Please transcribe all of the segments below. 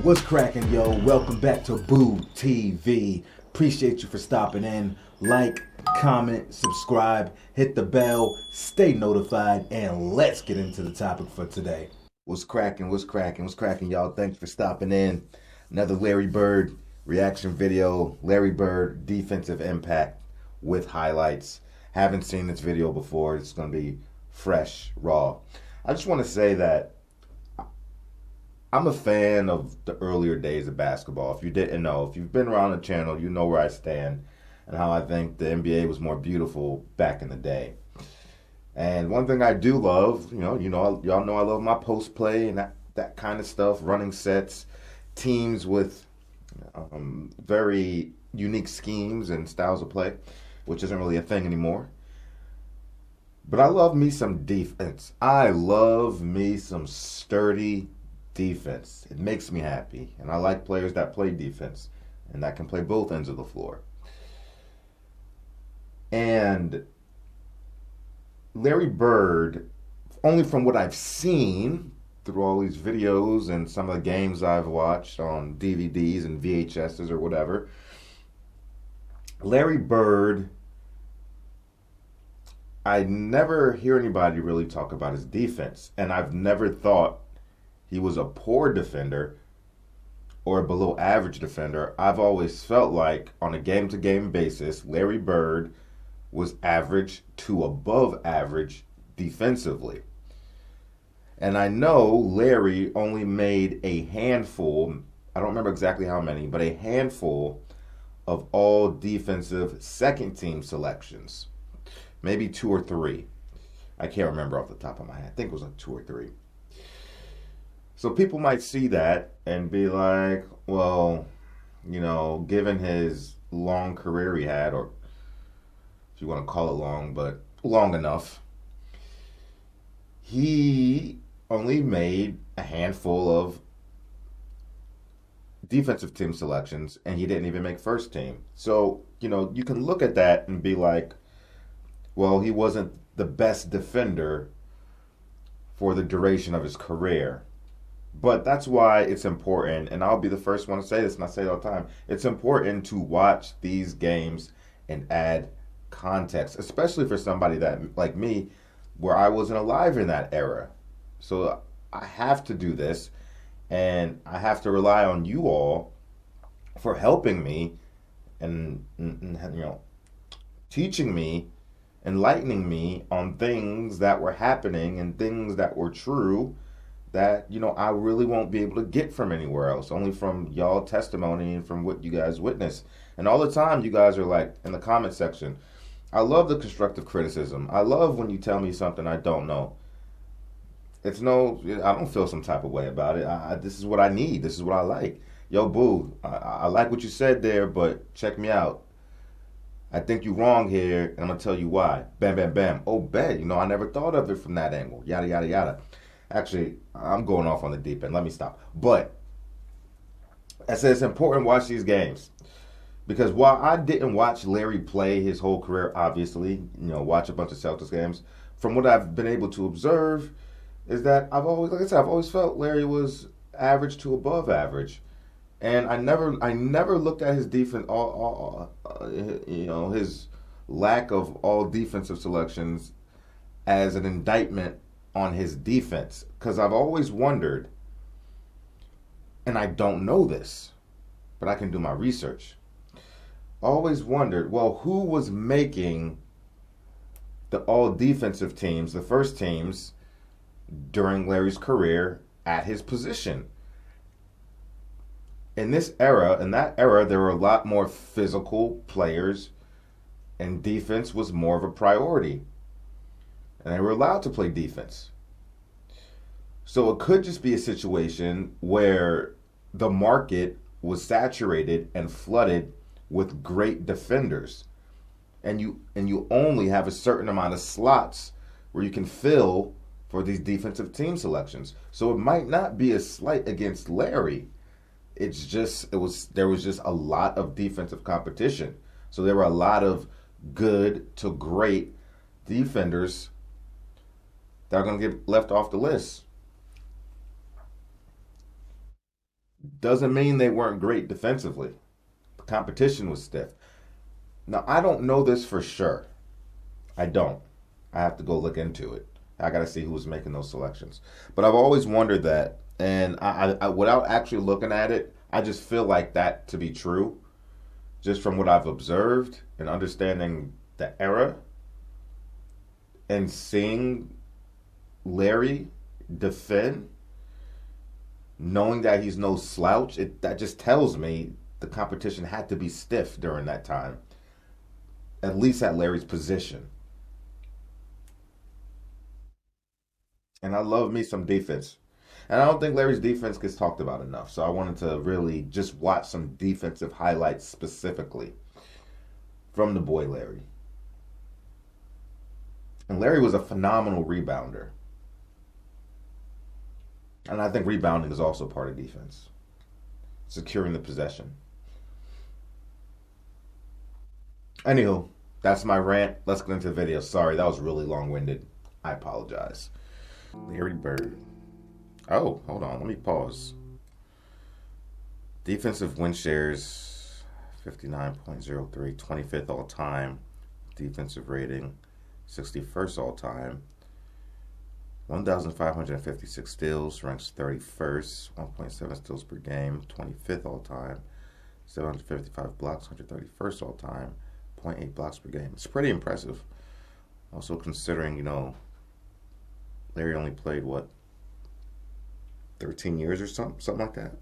What's cracking, yo? Welcome back to Boo TV. Appreciate you for stopping in. Like, comment, subscribe, hit the bell, stay notified, and let's get into the topic for today. What's cracking, y'all? Thanks for stopping in. Another Larry Bird reaction video. Larry Bird defensive impact with highlights. Haven't seen this video before. It's going to be fresh, raw. I just want to say that I'm a fan of the earlier days of basketball. If you didn't know, if you've been around the channel, you know where I stand and how I think the NBA was more beautiful back in the day. And one thing I do love, y'all know I love my post play and that kind of stuff, running sets, teams with very unique schemes and styles of play, which isn't really a thing anymore. But I love me some defense. I love me some sturdy defense. It makes me happy. And I like players that play defense and that can play both ends of the floor. And Larry Bird, only from what I've seen through all these videos and some of the games I've watched on DVDs and VHSs or whatever, Larry Bird, I never hear anybody really talk about his defense. And I've never thought he was a poor defender or a below average defender. I've always felt like on a game-to-game basis, Larry Bird was average to above average defensively. And I know Larry only made a handful, I don't remember exactly how many, but a handful of all defensive second team selections. Maybe 2 or 3. I can't remember off the top of my head. I think it was like 2 or 3. So people might see that and be like, well, given his long career he had, or if you want to call it long, but long enough, he only made a handful of defensive team selections and he didn't even make first team. So, you can look at that and be like, well, he wasn't the best defender for the duration of his career. But that's why it's important, and I'll be the first one to say this, and I say it all the time, it's important to watch these games and add context, especially for somebody that, like me, where I wasn't alive in that era. So I have to do this, and I have to rely on you all for helping me and teaching me, enlightening me on things that were happening and things that were true that, I really won't be able to get from anywhere else, only from y'all testimony and from what you guys witness. And all the time, you guys are like, in the comment section, I love the constructive criticism. I love when you tell me something I don't know. I don't feel some type of way about it. This is what I need. This is what I like. Yo, Boo, I like what you said there, but check me out. I think you're wrong here, and I'm going to tell you why. Bam, bam, bam. Oh, bet. I never thought of it from that angle. Yada, yada, yada. Actually, I'm going off on the deep end. Let me stop. But I said it's important to watch these games. Because while I didn't watch Larry play his whole career, obviously, watch a bunch of Celtics games, from what I've been able to observe is that I've always felt Larry was average to above average. And I never looked at his defense, his lack of all defensive selections as an indictment on his defense, because I've always wondered, and I don't know this, but I can do my research. Always wondered, well, who was making the all defensive teams, the first teams, during Larry's career at his position? In that era, there were a lot more physical players, and defense was more of a priority. And they were allowed to play defense. So it could just be a situation where the market was saturated and flooded with great defenders. And you only have a certain amount of slots where you can fill for these defensive team selections. So it might not be a slight against Larry. There was just a lot of defensive competition. So there were a lot of good to great defenders that are going to get left off the list. Doesn't mean they weren't great defensively. The competition was stiff. Now, I don't know this for sure. I don't. I have to go look into it. I got to see who was making those selections. But I've always wondered that, and without actually looking at it, I just feel like that to be true, just from what I've observed and understanding the era and seeing Larry defend, knowing that he's no slouch. That just tells me the competition had to be stiff during that time, at least at Larry's position. And I love me some defense. And I don't think Larry's defense gets talked about enough. So I wanted to really just watch some defensive highlights specifically from the boy Larry. And Larry was a phenomenal rebounder. And I think rebounding is also part of defense, securing the possession. Anywho, that's my rant. Let's get into the video. Sorry, that was really long-winded. I apologize. Larry Bird. Oh, hold on. Let me pause. Defensive win shares, 59.03, 25th all time. Defensive rating, 61st all time. 1,556 steals, ranks 31st. 1.7 steals per game, 25th all time. 755 blocks, 131st all time. 0.8 blocks per game. It's pretty impressive. Also considering, Larry only played, 13 years or something like that.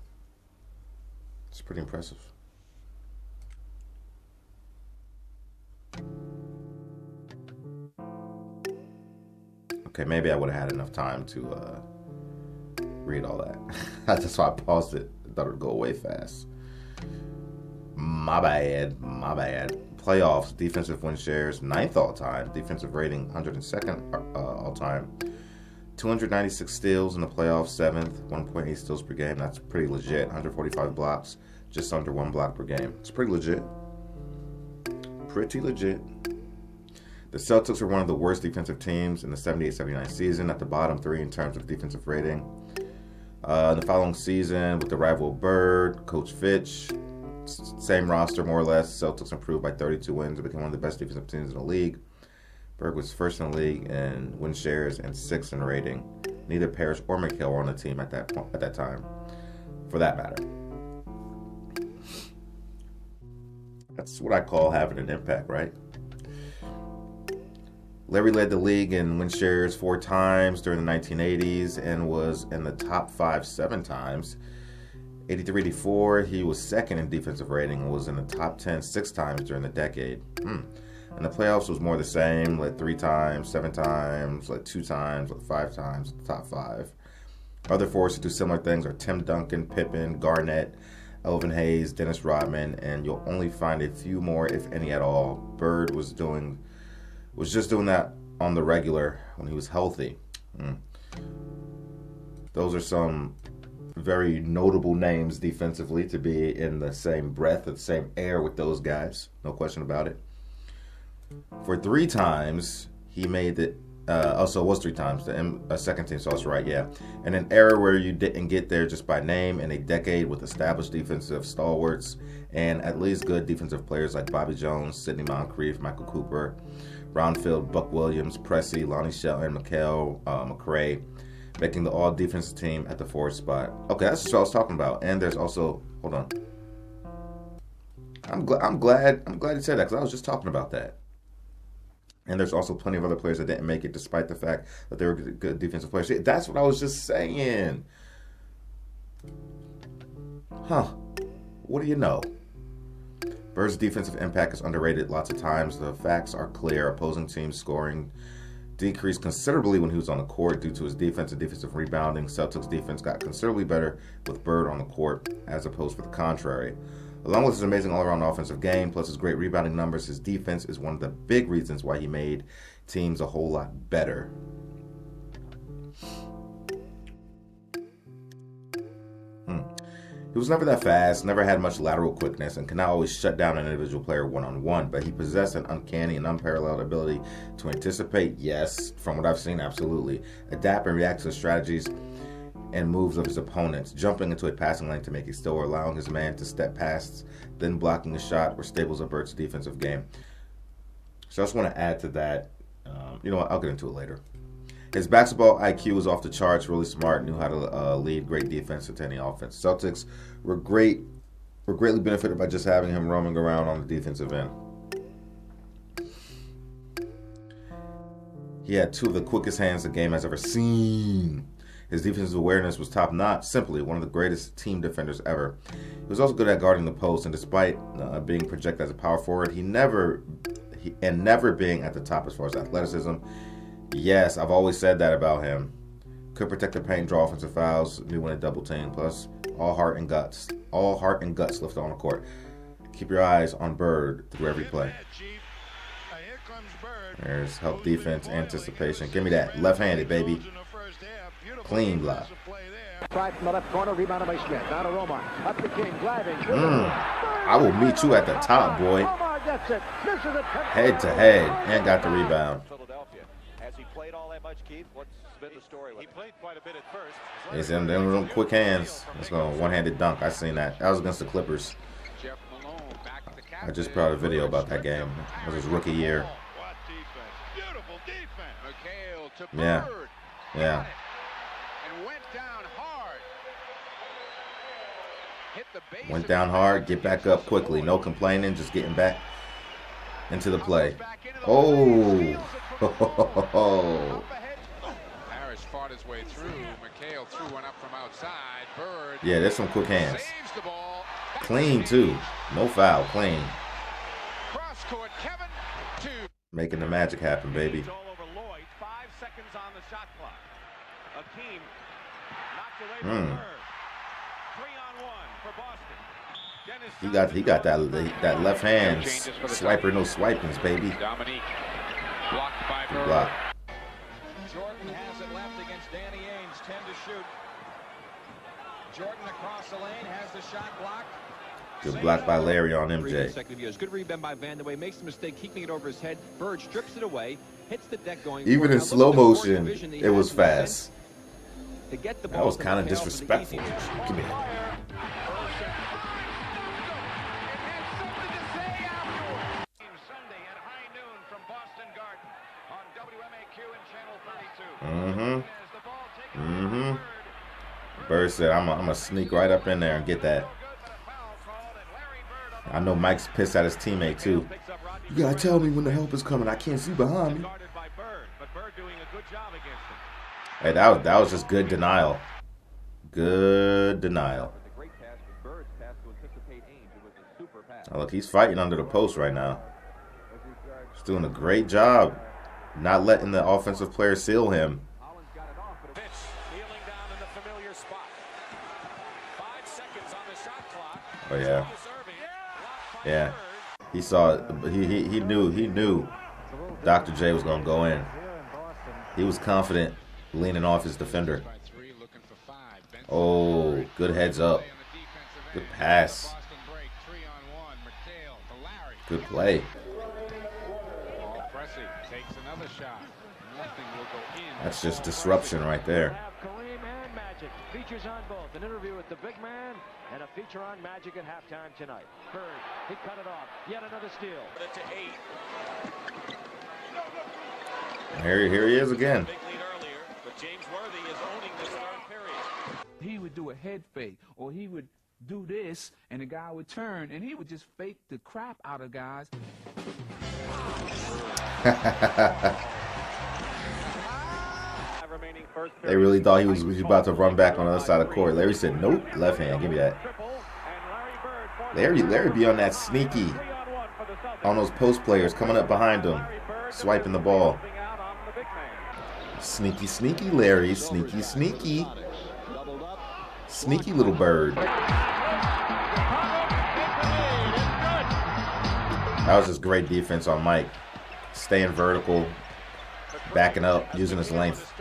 It's pretty impressive. Okay, maybe I would have had enough time to read all that. That's why I paused it. I thought it would go away fast. My bad. Playoffs, defensive win shares, 9th all time. Defensive rating, 102nd all time. 296 steals in the playoffs, 7th. 1.8 steals per game. That's pretty legit. 145 blocks, just under 1 block per game. It's pretty legit. The Celtics were one of the worst defensive teams in the 78-79 season, at the bottom 3 in terms of defensive rating. In the following season, with the rival Bird, Coach Fitch, same roster more or less, Celtics improved by 32 wins and became one of the best defensive teams in the league. Berg was first in the league in win shares and 6th in rating. Neither Parrish or McHale were on the team at that time, for that matter. That's what I call having an impact, right? Larry led the league in win shares 4 times during the 1980s and was in the top 5 7 times. 83-84, he was 2nd in defensive rating and was in the top 10 6 times during the decade. And the playoffs was more the same, 3 times, 7 times, 2 times, 5 times, top 5. Other forwards to do similar things are Tim Duncan, Pippen, Garnett, Elvin Hayes, Dennis Rodman, and you'll only find a few more, if any at all. Bird was just doing that on the regular when he was healthy. Those are some very notable names defensively to be in the same breath, or the same air with those guys. No question about it. For 3 times, he made it. Also, it was 3 times. The second team, so I was right, yeah. In an era where you didn't get there just by name, in a decade with established defensive stalwarts and at least good defensive players like Bobby Jones, Sidney Moncrief, Michael Cooper, Brownfield, Buck Williams, Pressey, Lonnie Shelton, McCray, making the all-defensive team at the 4th spot. Okay, that's what I was talking about. And there's also, hold on. I'm glad you said that, because I was just talking about that. And there's also plenty of other players that didn't make it, despite the fact that they were good defensive players. See, that's what I was just saying. What do you know? Bird's defensive impact is underrated lots of times. The facts are clear. Opposing teams' scoring decreased considerably when he was on the court due to his defense and defensive rebounding. Celtics defense got considerably better with Bird on the court, as opposed to the contrary. Along with his amazing all-around offensive game, plus his great rebounding numbers, his defense is one of the big reasons why he made teams a whole lot better. He was never that fast, never had much lateral quickness, and could not always shut down an individual player one-on-one, but he possessed an uncanny and unparalleled ability to anticipate, yes, from what I've seen, absolutely, adapt and react to strategies and moves of his opponents, jumping into a passing lane to make a steal or allowing his man to step past, then blocking a shot, were staples of Bird's defensive game. So I just want to add to that. You know what? I'll get into it later. His basketball IQ was off the charts, really smart, knew how to lead, great defense to any offense. Celtics were greatly benefited by just having him roaming around on the defensive end. He had two of the quickest hands the game has ever seen. His defensive awareness was top-notch, simply one of the greatest team defenders ever. He was also good at guarding the post, and despite being projected as a power forward, never being at the top as far as athleticism. Yes, I've always said that about him. Could protect the paint, draw offensive fouls, knew when to double team. Plus, all heart and guts lifted on the court. Keep your eyes on Bird through every play. There's help defense, anticipation. Give me that. Left-handed, baby. Clean block. From the left corner, rebounded by Smith. Down to Romar. Up the King, driving. I will meet you at the top, boy. Head to head, and got the rebound. Has he played all that much, Keith? What's been the story? He played quite a bit at first. It's them quick hands. Let's go. One-handed dunk. I seen that. That was against the Clippers. I just put out a video about that game. It was his rookie year. Yeah. Yeah. Went down hard, get back up quickly. No complaining, just getting back into the play. Oh. Harris fought his way through. McHale threw one up from outside. Bird. Yeah, there's some quick hands. Clean, too. No foul, clean. Cross-court, Kevin, 2. Making the magic happen, baby. 5 seconds on the shot clock. Akeem knocked away from Bird. 3-on-1 for Boston. He got that left hand swiper, no swipings, baby. Dominique blocked by Bird. Block. Jordan has it left against Danny Ainge, 10 to shoot. Jordan across the lane has the shot blocked. Good block by Larry on MJ. Good rebound by Vandeweghe, makes the mistake keeping it over his head. Bird strips it away, hits the deck going. Even in slow motion, it was fast. To get the That was kind of disrespectful. Give me that. Bird said, I'm gonna sneak right up in there and get that. I know Mike's pissed at his teammate too. You gotta tell me when the help is coming. I can't see behind me. Hey, that was just good denial. Good denial. Oh, look, he's fighting under the post right now. He's doing a great job not letting the offensive player seal him. Oh yeah. Yeah. He saw it. He knew Dr. J was gonna go in. He was confident leaning off his defender. Oh, good heads up. Good pass. Good play. That's just disruption right there. Features on both. An interview with the big man and a feature on Magic at halftime tonight. Bird, he cut it off. Yet another steal. Here he is again. He would do a head fake, or he would do this, and the guy would turn, and he would just fake the crap out of guys. They really thought he was about to run back on the other side of the court. Larry said, nope, left hand, give me that. Larry be on that sneaky, on those post players coming up behind him, swiping the ball. Sneaky, sneaky Larry, sneaky, sneaky. Sneaky little bird. That was just great defense on Mike. Staying vertical, backing up, using his length.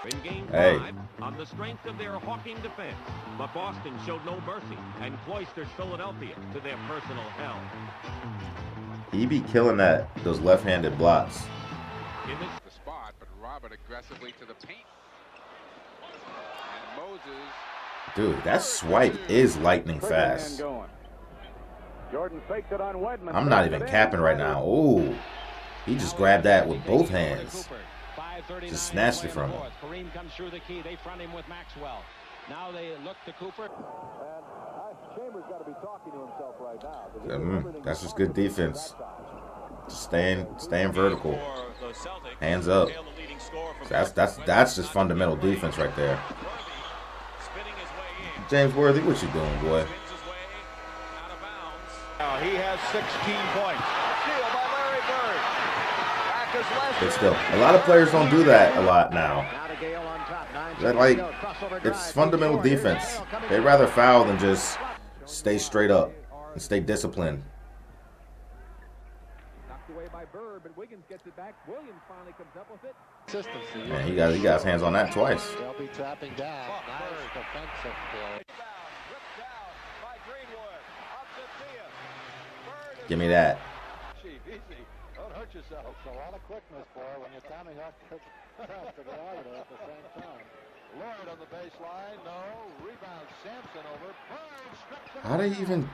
In game 5, on the strength of their hawking defense, but Boston showed no mercy and cloistered Philadelphia to their personal hell. He be killing those left-handed blocks. in the spot, but Robert aggressively to the paint. And Moses. Dude, that swipe is lightning fast. Jordan faked it on Wedman. I'm not even capping right now. Ooh, he just grabbed that with both hands. Just snatched it from him. Kareem comes through the key. They front him with Maxwell. Now they look to Cooper. Chambers got to be talking to himself right now. That's just good defense. Just staying vertical. Hands up. That's just fundamental defense right there. James Worthy, what you doing, boy? He has 16 points. Steal by Larry Bird. Back is Lester. But still, a lot of players don't do that a lot now. That it's fundamental defense. They'd rather foul than just stay straight up and stay disciplined. Knocked away by Bird, but Wiggins gets it back. Williams finally comes up with it. Man, he got his hands on that twice. They'll be trapping down. Nice defensive play. Give me that. Easy. Don't hurt yourself. It's a lot of quickness, boy, when you're Tommy Hawk to the other at the same time. Lord on the baseline. No. Rebound. Sampson over. Bird stripped him. How they even?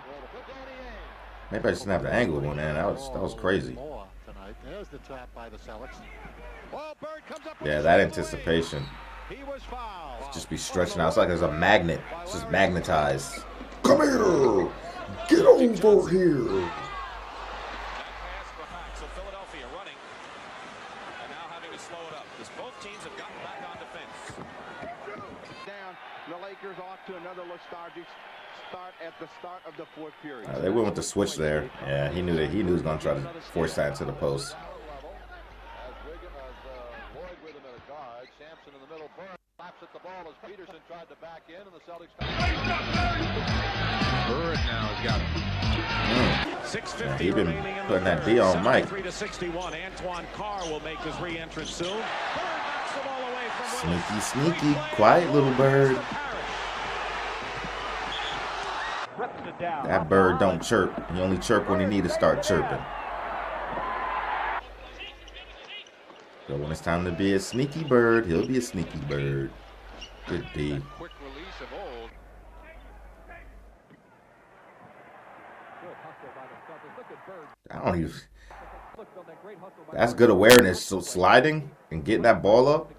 Maybe I just snapped the angle, man. That was crazy. More tonight. There's the trap by the Celtics. Yeah, that anticipation. Just be stretching out. It's like there's a magnet. It's just magnetized. Come here. Get over here. The Lakers off to another lethargic start at the start of the fourth period. They went with the switch there. Yeah, he knew he was going to try to force that into the post. Lloyd with him at a guard. Sampson in the middle. Bird slaps at the ball as Peterson tried to back in, and the Celtics. Bird now has got it. 6:50 He's been remaining in putting the that D on Mike. 63-61. Antoine Carr will make his re-entrance soon. Bird knocks the ball away from Willis. Sneaky, quiet little bird. That bird don't chirp. He only chirp when he need to start chirping. So when it's time to be a sneaky bird, he'll be a sneaky bird. Good D. Quick release of old. I don't even. That's good awareness. So sliding and getting that ball up.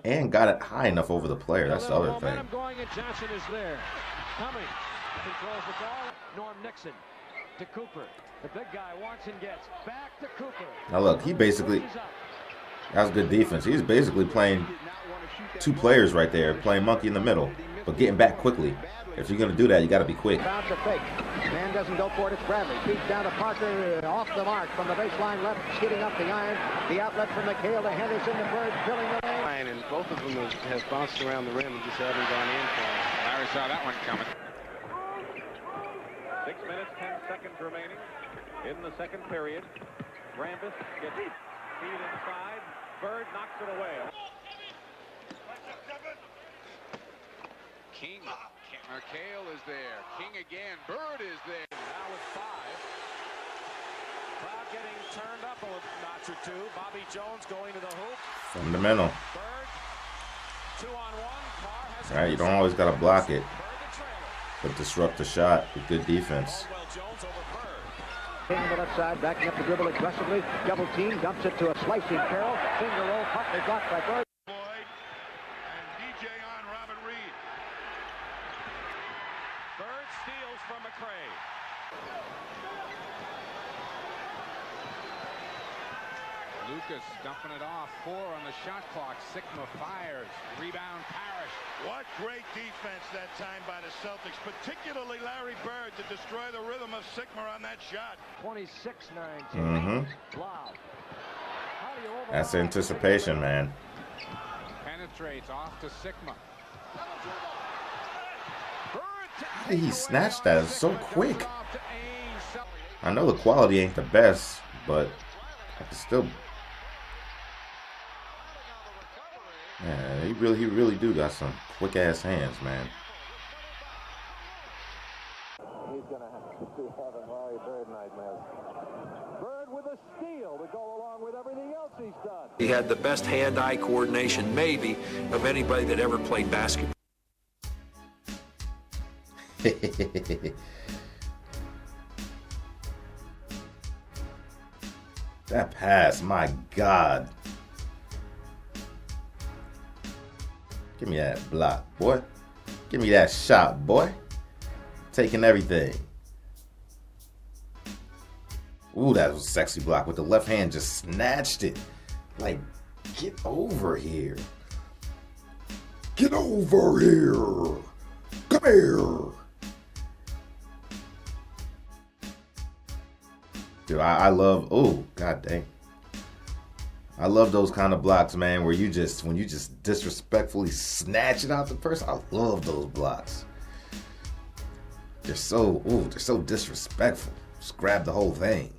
And got it high enough over the player. That's the other thing. Johnson is there. Coming. Controls the ball. Norm Nixon to Cooper. The big guy wants and gets. Back to Cooper. Now look, he basically. That's good defense. He's basically playing two players right there, playing monkey in the middle, but getting back quickly. If you're going to do that, you got to be quick. Bounce a fake. Man doesn't go for it. It's Bradley. Feeds down to Parker. Off the mark from the baseline left. Skidding up the iron. The outlet from McHale to Henderson. The Bird filling the lane. And both of them have bounced around the rim and just haven't gone in for him. Larry saw that one coming. 6 minutes, 10 seconds remaining in the second period. Rambis gets feed inside. Bird knocks it away. King. McHale is there. King again. Bird is there. Now with 5. Crowd getting turned up a notch or two. Bobby Jones going to the hoop. Fundamental. Bird, 2-on-1. Carr has All right, you don't always got to block it, but disrupt the shot with good defense. Jones over Bird. King on the left side, backing up the dribble aggressively. Double team, dumps it to a slicing Carroll. Finger roll, partly blocked by Bird. Boyd and DJ on Robert Reed. Bird steals from McCray. Lucas dumping it off. 4 on the shot clock. Sigma fires. Rebound Parrish. What great defense that time by the Celtics, particularly Larry Bird, to destroy the rhythm of Sigma on that shot. 26-19. Wow. That's anticipation, man. Penetrates off to Sigma. How did he snatch that? It's so quick. I know the quality ain't the best, but I can still. Yeah, he really do got some quick ass hands, man. He's he's going to be having Larry Bird nightmares. Bird with a steal to go along with everything else he's done. He had the best hand-eye coordination, maybe, of anybody that ever played basketball. That pass, my God. Give me that block, boy. Give me that shot, boy. Taking everything. Ooh, that was a sexy block with the left hand. Just snatched it. Like, get over here. Get over here. Come here. Dude, I love, oh, god dang. I love those kind of blocks, man, where when you just disrespectfully snatch it out the person. I love those blocks. They're so disrespectful. Just grab the whole thing.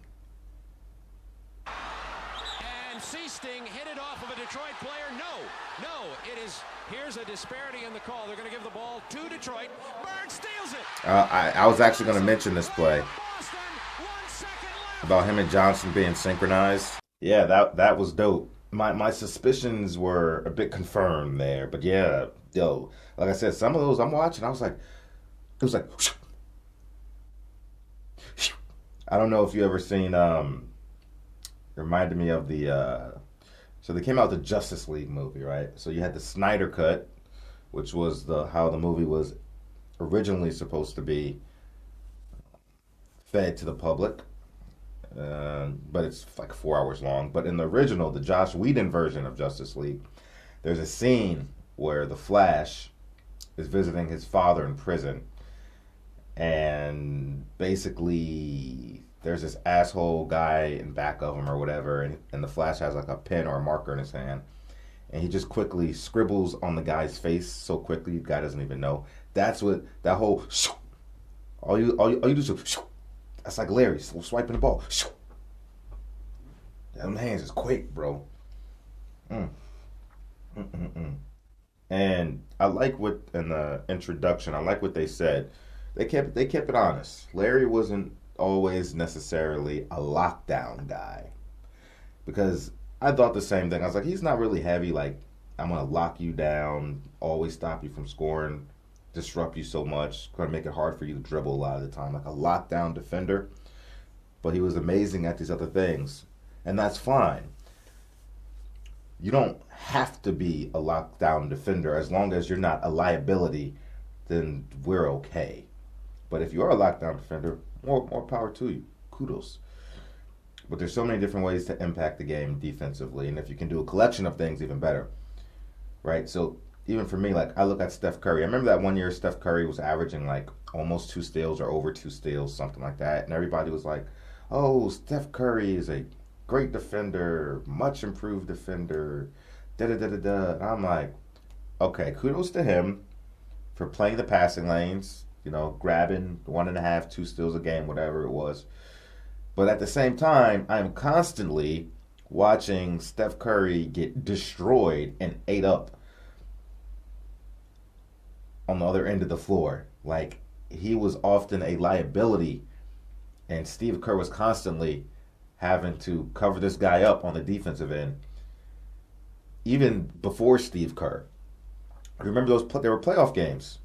And Seasting hit it off of a Detroit player. No, it is, here's a disparity in the call. They're going to give the ball to Detroit. Bird steals it. I was actually going to mention this play about him and Johnson being synchronized. Yeah, that was dope. My suspicions were a bit confirmed there, but yeah, yo, like I said, some of those I'm watching, I was like, it was like, I don't know if you ever seen, it reminded me of so they came out with the Justice League movie, right? So you had the Snyder Cut, which was how the movie was originally supposed to be fed to the public. But it's like 4 hours long. But in the original, the Joss Whedon version of Justice League, there's a scene where the Flash is visiting his father in prison. And basically, there's this asshole guy in back of him or whatever. And the Flash has like a pen or a marker in his hand. And he just quickly scribbles on the guy's face so quickly, the guy doesn't even know. That's what that whole, all you do is, that's like Larry swiping the ball. Them hands is quick, bro. And I like what in the introduction. I like what they said. They kept it honest. Larry wasn't always necessarily a lockdown guy, because I thought the same thing. I was like, he's not really heavy. Like, I'm gonna lock you down, always stop you from scoring, disrupt you so much, gonna make it hard for you to dribble a lot of the time, like a lockdown defender. But he was amazing at these other things, and that's fine. You don't have to be a lockdown defender. As long as you're not a liability, then we're okay. But if you are a lockdown defender, more power to you. Kudos. But there's so many different ways to impact the game defensively, and if you can do a collection of things, even better, right? So even for me, like, I look at Steph Curry. I remember that one year Steph Curry was averaging like almost 2 steals or over 2 steals, something like that, and everybody was like, oh, Steph Curry is a great defender, much improved defender, da-da-da-da-da. And I'm like, okay, kudos to him for playing the passing lanes, grabbing 1.5, 2 steals a game, whatever it was. But at the same time, I'm constantly watching Steph Curry get destroyed and ate up on the other end of the floor. Like, he was often a liability, and Steve Kerr was constantly having to cover this guy up on the defensive end. Even before Steve Kerr. I remember there were playoff games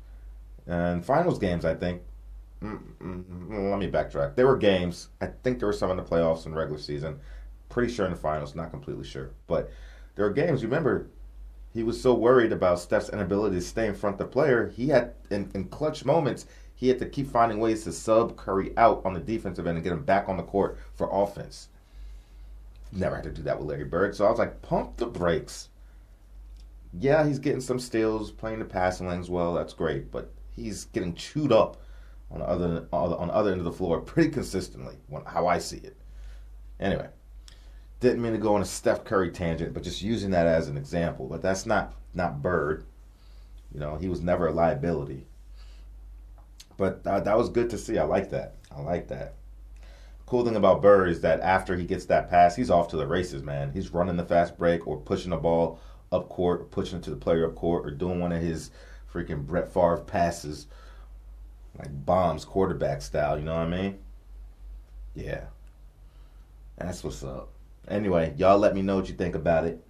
and finals games, I think. Let me backtrack. There were games. I think there were some in the playoffs and regular season. Pretty sure in the finals, not completely sure. But there were games, remember, he was so worried about Steph's inability to stay in front of the player. He had, in clutch moments, he had to keep finding ways to sub Curry out on the defensive end and get him back on the court for offense. Never had to do that with Larry Bird. So I was like, pump the brakes. Yeah, he's getting some steals, playing the passing lanes well. That's great. But he's getting chewed up on the other end of the floor pretty consistently, how I see it. Anyway, didn't mean to go on a Steph Curry tangent, but just using that as an example. But that's not Bird. He was never a liability. But that was good to see. I like that. Cool thing about Bird is that after he gets that pass, he's off to the races, man. He's running the fast break or pushing the ball up court, or pushing it to the player up court, or doing one of his freaking Brett Favre passes, like bombs quarterback style, you know what I mean? Yeah. That's what's up. Anyway, y'all let me know what you think about it.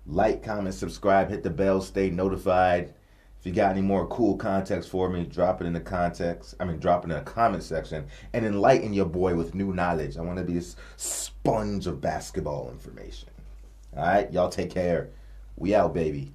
Like, comment, subscribe, hit the bell, stay notified. If you got any more cool context for me, drop it in the drop it in the comment section and enlighten your boy with new knowledge. I want to be a sponge of basketball information. All right, y'all take care. We out, baby.